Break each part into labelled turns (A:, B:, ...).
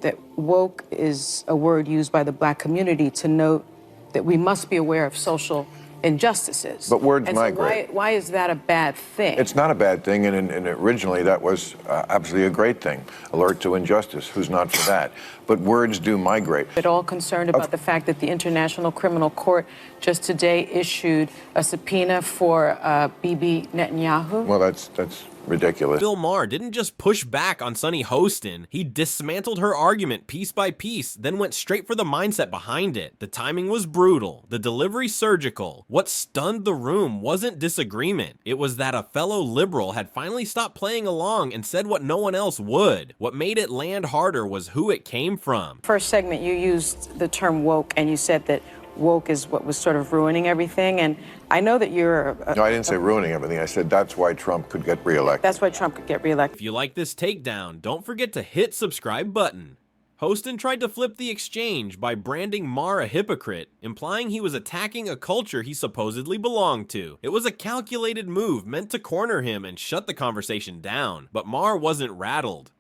A: that woke is a word used by the Black community to note that we must be aware of social injustices.
B: But words
A: and
B: migrate.
A: So why is that a bad thing?
B: It's not a bad thing, and originally that was absolutely a great thing. Alert to injustice. Who's not for that? But words do migrate.
A: At all concerned about the fact that the International Criminal Court just today issued a subpoena for Bibi Netanyahu?
B: Well, that's ridiculous.
C: Bill Maher didn't just push back on Sunny Hostin. He dismantled her argument piece by piece, then went straight for the mindset behind it. The timing was brutal, the delivery surgical. What stunned the room wasn't disagreement. It was that a fellow liberal had finally stopped playing along and said what no one else would. What made it land harder was who it came from.
A: First segment, you used the term woke, and you said that woke is what was sort of ruining everything. And I know that you're...
B: No, I didn't say ruining everything. I said that's why Trump could get reelected.
A: That's why Trump could get reelected.
C: If you like this takedown, don't forget to hit subscribe button. Hostin tried to flip the exchange by branding Maher a hypocrite, implying he was attacking a culture he supposedly belonged to. It was a calculated move meant to corner him and shut the conversation down, but Maher wasn't rattled.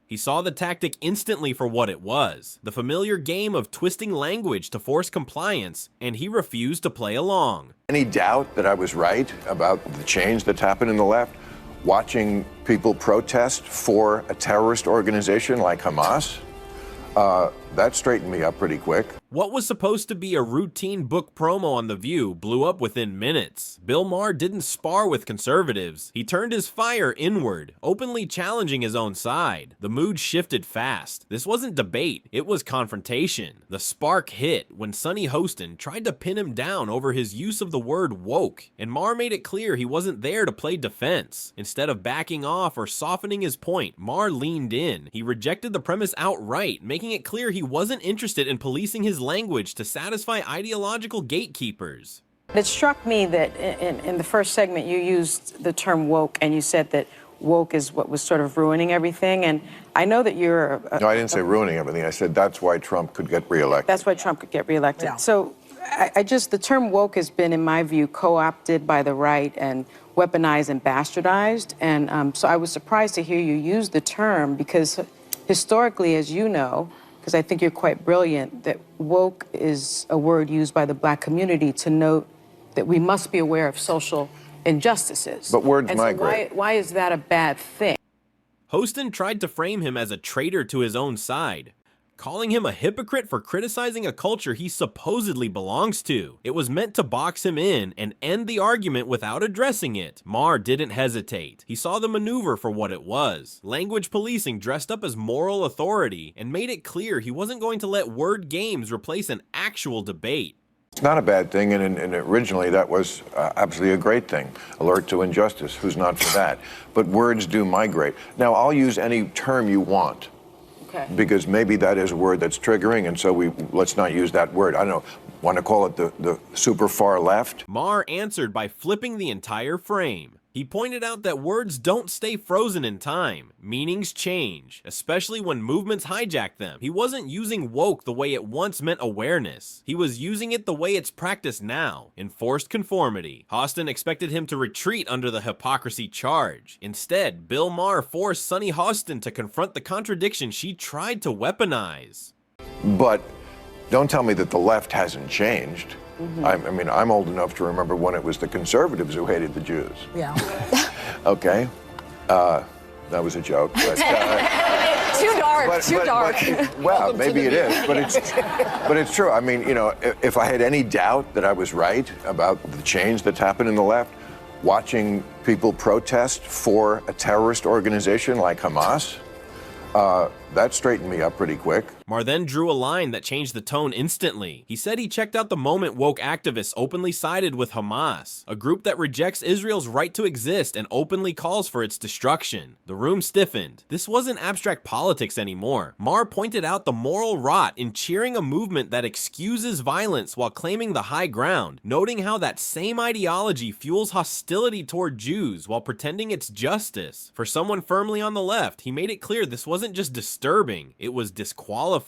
C: He saw the tactic instantly for what it was, the familiar game of twisting language to force compliance, and he refused to play along.
B: Any doubt that I was right about the change that's happened in the left? Watching people protest for a terrorist organization like Hamas? That straightened me up pretty quick.
C: What was supposed to be a routine book promo on The View blew up within minutes. Bill Maher didn't spar with conservatives. He turned his fire inward, openly challenging his own side. The mood shifted fast. This wasn't debate, it was confrontation. The spark hit when Sunny Hostin tried to pin him down over his use of the word woke, and Maher made it clear he wasn't there to play defense. Instead of backing off or softening his point, Maher leaned in. He rejected the premise outright, making it clear he wasn't interested in policing his language to satisfy ideological gatekeepers.
A: It struck me that in the first segment you used the term woke, and you said that woke is what was sort of ruining everything. And I know that you're...
B: No, I didn't say ruining everything. I said that's why Trump could get reelected.
A: That's why Trump could get reelected.
D: Yeah.
A: So the term woke has been, in my view, co-opted by the right and weaponized and bastardized. And so I was surprised to hear you use the term, because historically, as you know, because I think you're quite brilliant, that woke is a word used by the Black community to note that we must be aware of social injustices.
B: But words
A: and
B: migrate.
A: So why is that a bad thing?
C: Hostin tried to frame him as a traitor to his own side, calling him a hypocrite for criticizing a culture he supposedly belongs to. It was meant to box him in and end the argument without addressing it. Maher didn't hesitate. He saw the maneuver for what it was. Language policing dressed up as moral authority, and made it clear he wasn't going to let word games replace an actual debate.
B: It's not a bad thing, and originally that was absolutely a great thing. Alert to injustice. Who's not for that? But words do migrate. Now, I'll use any term you want.
A: Okay.
B: Because maybe that is a word that's triggering, and so let's not use that word. I don't know, want to call it the super far left?
C: Maher answered by flipping the entire frame. He pointed out that words don't stay frozen in time. Meanings change, especially when movements hijack them. He wasn't using woke the way it once meant awareness. He was using it the way it's practiced now, enforced conformity. Hostin expected him to retreat under the hypocrisy charge. Instead, Bill Maher forced Sunny Hostin to confront the contradiction she tried to weaponize.
B: But don't tell me that the left hasn't changed. I mean, I'm old enough to remember when it was the conservatives who hated the Jews.
D: Yeah.
B: Okay. That was a joke. But,
D: Too dark, too dark.
B: Well, maybe it is, but it's true. I mean, you know, if I had any doubt that I was right about the change that's happened in the left, watching people protest for a terrorist organization like Hamas, that straightened me up pretty quick.
C: Maher then drew a line that changed the tone instantly. He said he checked out the moment woke activists openly sided with Hamas, a group that rejects Israel's right to exist and openly calls for its destruction. The room stiffened. This wasn't abstract politics anymore. Maher pointed out the moral rot in cheering a movement that excuses violence while claiming the high ground, noting how that same ideology fuels hostility toward Jews while pretending it's justice. For someone firmly on the left, he made it clear this wasn't just disturbing, it was disqualifying.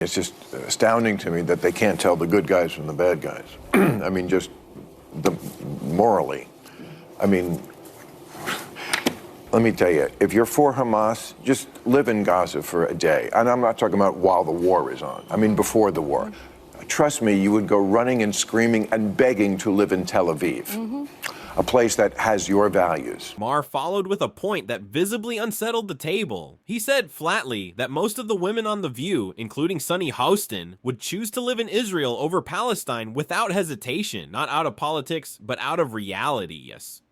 B: It's just astounding to me that they can't tell the good guys from the bad guys. I mean, just morally. I mean, let me tell you, if you're for Hamas, just live in Gaza for a day. And I'm not talking about while the war is on. I mean before the war. Trust me, you would go running and screaming and begging to live in Tel Aviv, a place that has your values.
C: Maher followed with a point that visibly unsettled the table. He said flatly that most of the women on The View, including Sunny Hostin, would choose to live in Israel over Palestine without hesitation, not out of politics, but out of reality, yes.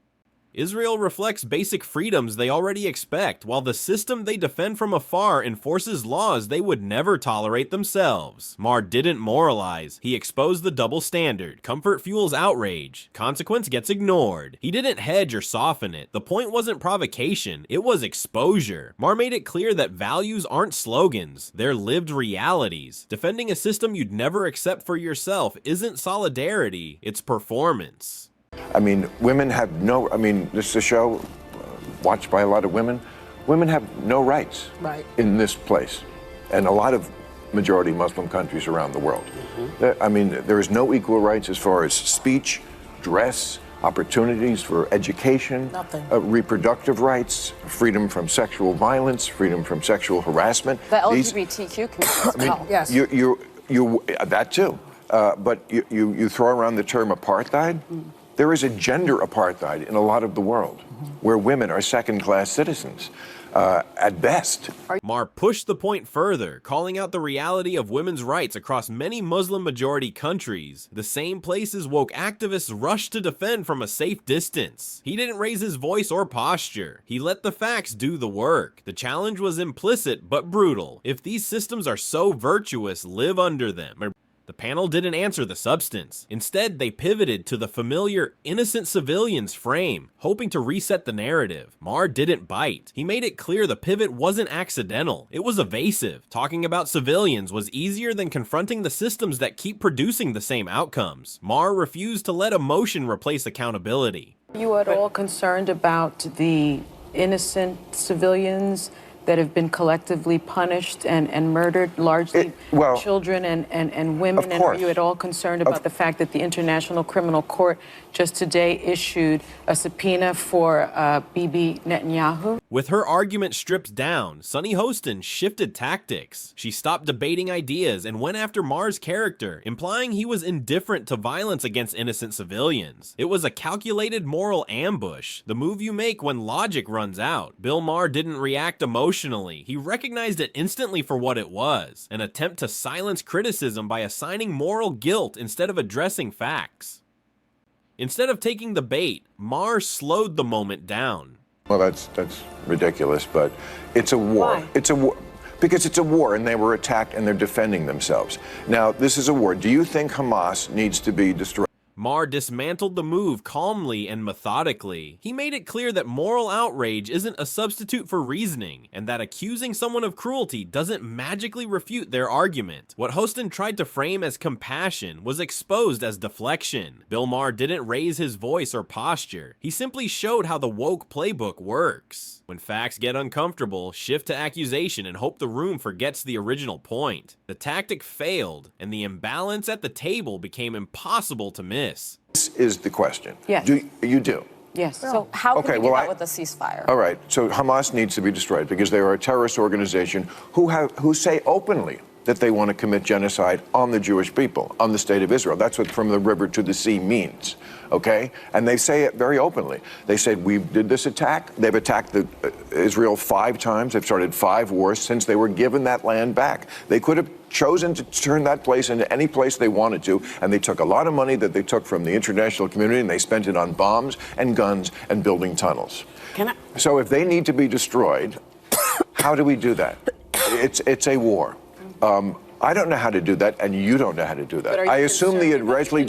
C: Israel reflects basic freedoms they already expect, while the system they defend from afar enforces laws they would never tolerate themselves. Maher didn't moralize. He exposed the double standard. Comfort fuels outrage. Consequence gets ignored. He didn't hedge or soften it. The point wasn't provocation, it was exposure. Maher made it clear that values aren't slogans, they're lived realities. Defending a system you'd never accept for yourself isn't solidarity, it's performance.
B: I mean, women have no, I mean, this is a show watched by a lot of women. Women have no rights in this place, and a lot of majority Muslim countries around the world. I mean, there is no equal rights as far as speech, dress, opportunities for education, reproductive rights, freedom from sexual violence, freedom from sexual harassment.
D: The LGBTQ community.
B: Yes. You that too. But you throw around the term apartheid. There is a gender apartheid in a lot of the world, where women are second-class citizens, at best.
C: Maher pushed the point further, calling out the reality of women's rights across many Muslim-majority countries, the same places woke activists rush to defend from a safe distance. He didn't raise his voice or posture. He let the facts do the work. The challenge was implicit but brutal. If these systems are so virtuous, live under them. The panel didn't answer the substance. Instead, they pivoted to the familiar innocent civilians frame, hoping to reset the narrative. Maher didn't bite. He made it clear the pivot wasn't accidental. It was evasive. Talking about civilians was easier than confronting the systems that keep producing the same outcomes. Maher refused to let emotion replace accountability.
A: Are you at all concerned about the innocent civilians that have been collectively punished and murdered, largely children and women? And are you at all concerned about the fact that the International Criminal Court just today issued a subpoena for Bibi Netanyahu?
C: With her argument stripped down, Sunny Hostin shifted tactics. She stopped debating ideas and went after Maher's character, implying he was indifferent to violence against innocent civilians. It was a calculated moral ambush, the move you make when logic runs out. Bill Maher didn't react emotionally. He recognized it instantly for what it was, an attempt to silence criticism by assigning moral guilt instead of addressing facts. Instead of taking the bait, Maher slowed the moment down.
B: Well, that's ridiculous, but it's a war.
A: Why?
B: It's a war because it's a war, and they were attacked, and they're defending themselves. Now, this is a war. Do you think Hamas needs to be destroyed?
C: Maher dismantled the move calmly and methodically. He made it clear that moral outrage isn't a substitute for reasoning, and that accusing someone of cruelty doesn't magically refute their argument. What Hostin tried to frame as compassion was exposed as deflection. Bill Maher didn't raise his voice or posture. He simply showed how the woke playbook works. When facts get uncomfortable, shift to accusation and hope the room forgets the original point. The tactic failed, and the imbalance at the table became impossible to miss.
B: This is the question.
A: Yes.
B: You do?
A: Yes.
D: So how can we do that with a ceasefire?
B: All right. So Hamas needs to be destroyed because they are a terrorist organization who say openly that they want to commit genocide on the Jewish people, on the state of Israel. That's what from the river to the sea means, okay? And they say it very openly. They said, we did this attack. They've attacked Israel 5 times. They've started 5 wars since they were given that land back. They could have chosen to turn that place into any place they wanted to, and they took a lot of money that they took from the international community, and they spent it on bombs and guns and building tunnels. So if they need to be destroyed, how do we do that? It's a war. I don't know how to do that, and you don't know how to do that. I assume the Israeli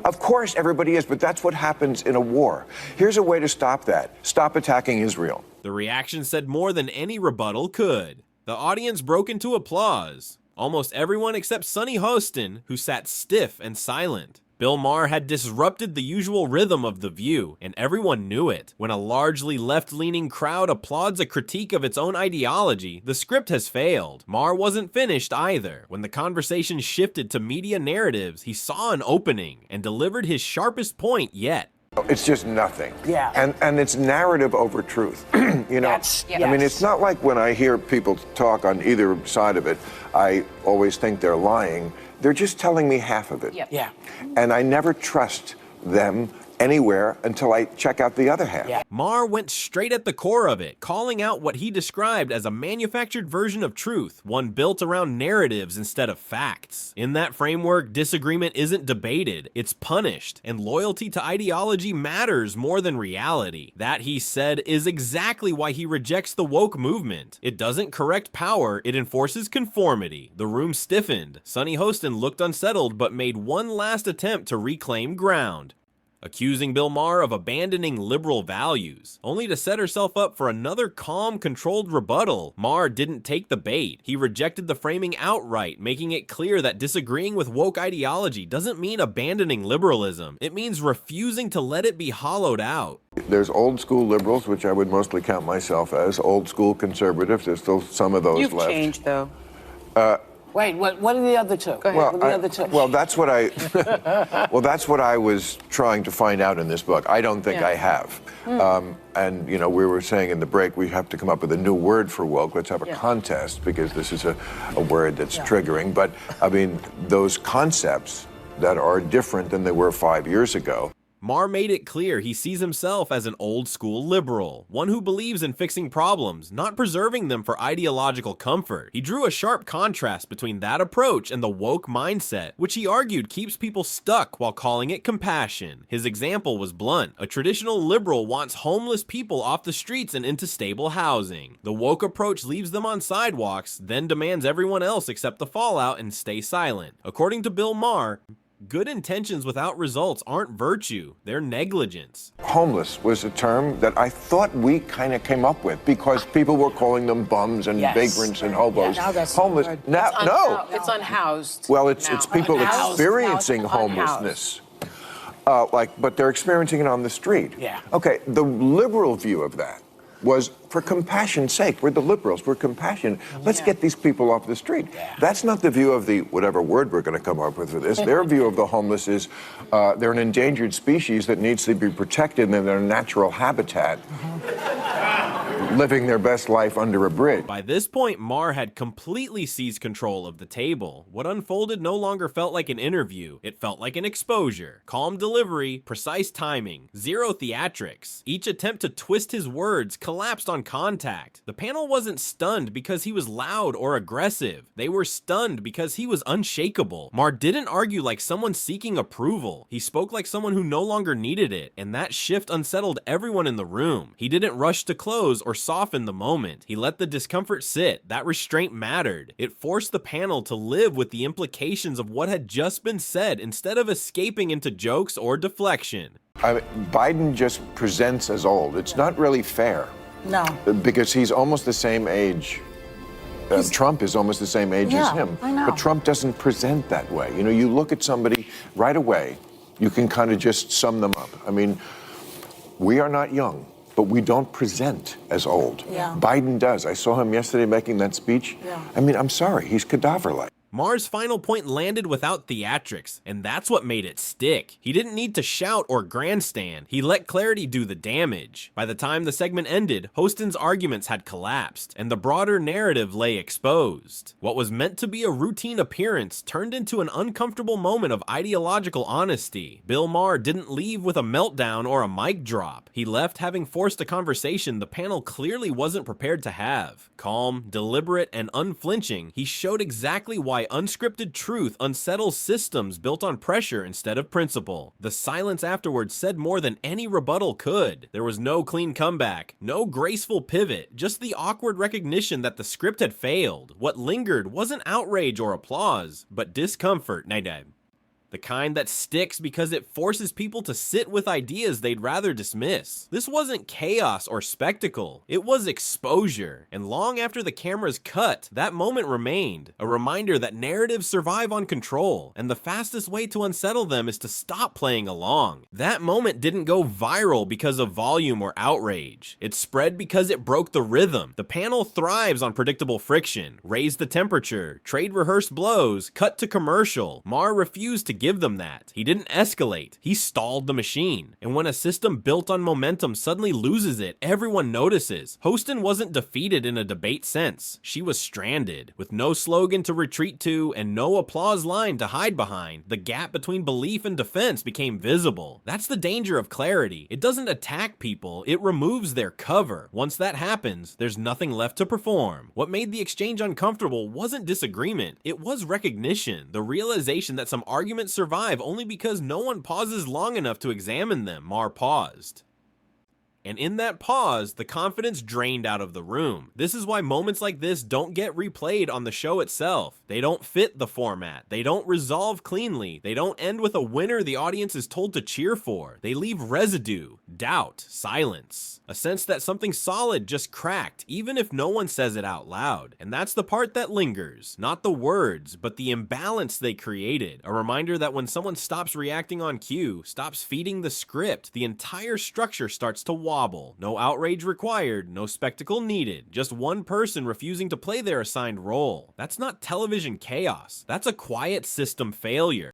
B: Of course, everybody is, but that's what happens in a war. Here's a way to stop that. Stop attacking Israel.
C: The reaction said more than any rebuttal could. The audience broke into applause. Almost everyone except Sunny Hostin, who sat stiff and silent. Bill Maher had disrupted the usual rhythm of The View, and everyone knew it. When a largely left-leaning crowd applauds a critique of its own ideology, the script has failed. Maher wasn't finished either. When the conversation shifted to media narratives, he saw an opening and delivered his sharpest point yet.
B: It's just nothing.
E: Yeah.
B: And it's narrative over truth. You know,
E: Yes.
B: I mean, it's not like when I hear people talk on either side of it, I always think they're lying. They're just telling me half of it.
D: Yep.
E: Yeah.
B: And I never trust them anywhere until I check out the other half.
E: Yeah.
C: Maher went straight at the core of it, calling out what he described as a manufactured version of truth, one built around narratives instead of facts. In that framework, disagreement isn't debated, it's punished, and loyalty to ideology matters more than reality. That, he said, is exactly why he rejects the woke movement. It doesn't correct power, it enforces conformity. The room stiffened. Sunny Hostin looked unsettled but made one last attempt to reclaim ground, accusing Bill Maher of abandoning liberal values, only to set herself up for another calm, controlled rebuttal. Maher didn't take the bait. He rejected the framing outright, making it clear that disagreeing with woke ideology doesn't mean abandoning liberalism. It means refusing to let it be hollowed out.
B: There's old school liberals, which I would mostly count myself as, old school conservatives. There's still some of those
A: You've
B: left.
A: changed, though.
E: Wait, what are the other two?
A: Go ahead.
E: What are the other two?
B: Well, that's what I was trying to find out in this book. I don't think
A: Yeah.
B: I have. And you know, we were saying in the break we have to come up with a new word for woke. Let's have a contest, because this is a word that's triggering. But I mean, those concepts that are different than they were 5 years ago.
C: Maher made it clear he sees himself as an old-school liberal, one who believes in fixing problems, not preserving them for ideological comfort. He drew a sharp contrast between that approach and the woke mindset, which he argued keeps people stuck while calling it compassion. His example was blunt. A traditional liberal wants homeless people off the streets and into stable housing. The woke approach leaves them on sidewalks, then demands everyone else accept the fallout and stay silent. According to Bill Maher, good intentions without results aren't virtue, they're negligence.
B: Homeless was a term that I thought we kind of came up with because people were calling them bums and vagrants and hobos.
E: Yeah, now that's
B: homeless.
E: the word.
B: Now, no.
A: It's unhoused.
B: Well, it's people
E: Unhoused.
B: experiencing
A: Unhoused.
B: homelessness. But they're experiencing it on the street.
E: Yeah.
B: Okay, the liberal view of that was for compassion's sake. We're the liberals, we're compassionate. Let's get these people off the street.
E: Yeah.
B: That's not the view of the, whatever word we're going to come up with for this. Their view of the homeless is they're an endangered species that needs to be protected in their natural habitat. Living their best life under a bridge.
C: By this point, Maher had completely seized control of the table. What unfolded no longer felt like an interview, it felt like an exposure. Calm delivery, precise timing, zero theatrics. Each attempt to twist his words collapsed on contact. The panel wasn't stunned because he was loud or aggressive. They were stunned because he was unshakable. Maher didn't argue like someone seeking approval. He spoke like someone who no longer needed it, and that shift unsettled everyone in the room. He didn't rush to close or soften the moment. He let the discomfort sit. That restraint mattered. It forced the panel to live with the implications of what had just been said instead of escaping into jokes or deflection.
B: Biden just presents as old. It's not really fair.
E: No.
B: Because he's almost the same age. Trump is almost the same age as him.
E: I know.
B: But Trump doesn't present that way. You know, you look at somebody right away, you can kind of just sum them up. I mean, we are not young, but we don't present as old.
E: Yeah.
B: Biden does. I saw him yesterday making that speech.
E: Yeah.
B: I mean, I'm sorry, he's cadaver-like.
C: Maher's final point landed without theatrics, and that's what made it stick. He didn't need to shout or grandstand. He let clarity do the damage. By the time the segment ended, Hostin's arguments had collapsed, and the broader narrative lay exposed. What was meant to be a routine appearance turned into an uncomfortable moment of ideological honesty. Bill Maher didn't leave with a meltdown or a mic drop. He left having forced a conversation the panel clearly wasn't prepared to have. Calm, deliberate, and unflinching, he showed exactly why unscripted truth unsettles systems built on pressure instead of principle. The silence afterwards said more than any rebuttal could. There was no clean comeback, no graceful pivot, just the awkward recognition that the script had failed. What lingered wasn't outrage or applause, but discomfort. The kind that sticks because it forces people to sit with ideas they'd rather dismiss. This wasn't chaos or spectacle, it was exposure. And long after the cameras cut, that moment remained. A reminder that narratives survive on control, and the fastest way to unsettle them is to stop playing along. That moment didn't go viral because of volume or outrage. It spread because it broke the rhythm. The panel thrives on predictable friction. Raise the temperature, trade rehearsed blows, cut to commercial. Maher refused to give them that. He didn't escalate, he stalled the machine. And when a system built on momentum suddenly loses it, everyone notices. Hostin wasn't defeated in a debate sense. She was stranded. With no slogan to retreat to and no applause line to hide behind, the gap between belief and defense became visible. That's the danger of clarity. It doesn't attack people, it removes their cover. Once that happens, there's nothing left to perform. What made the exchange uncomfortable wasn't disagreement, it was recognition. The realization that some arguments survive only because no one pauses long enough to examine them. Maher paused. And in that pause, the confidence drained out of the room. This is why moments like this don't get replayed on the show itself. They don't fit the format. They don't resolve cleanly. They don't end with a winner the audience is told to cheer for. They leave residue, doubt, silence. A sense that something solid just cracked, even if no one says it out loud. And that's the part that lingers. Not the words, but the imbalance they created. A reminder that when someone stops reacting on cue, stops feeding the script, the entire structure starts to wobble. No outrage required, no spectacle needed, just one person refusing to play their assigned role. That's not television chaos, that's a quiet system failure.